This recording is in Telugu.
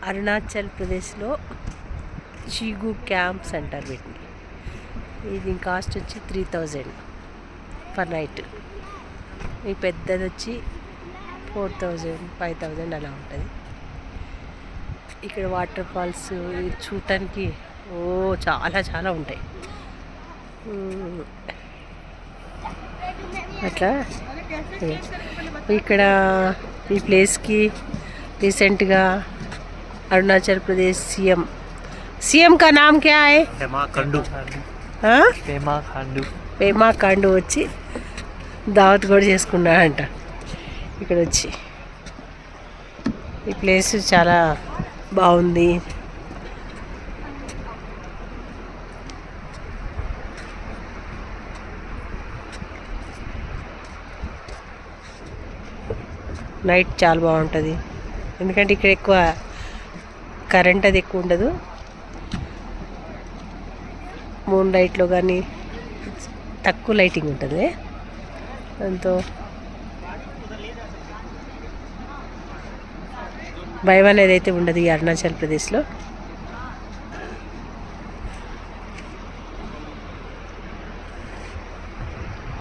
అరుణాచల్ ప్రదేశ్లో చీగు క్యాంప్స్ అంటారు వీటిని. ఇది కాస్ట్ వచ్చి 3000 పర్ నైట్. ఈ పెద్దది వచ్చి 4000 5000 అలా ఉంటుంది. ఇక్కడ వాటర్ ఫాల్స్ చూడటానికి చాలా చాలా ఉంటాయి. అట్లా ఇక్కడ ఈ ప్లేస్కి రీసెంట్గా अरुणाचल प्रदेश सीएम का नाम क्या है? पेमा खांडू వచ్చి దావత్ కూడా చేసుకున్నాడంట ఇక్కడ వచ్చి. ఈ ప్లేస్ చాలా బాగుంది. నైట్ చాలా బాగుంటుంది ఎందుకంటే ఇక్కడ ఎక్కువ కరెంట్ అది ఎక్కువ ఉండదు. మూన్ లైట్లో కానీ తక్కువ లైటింగ్ ఉంటుంది. దాంతో భయం అనేది అయితే ఉండదు ఈ అరుణాచల్ ప్రదేశ్లో.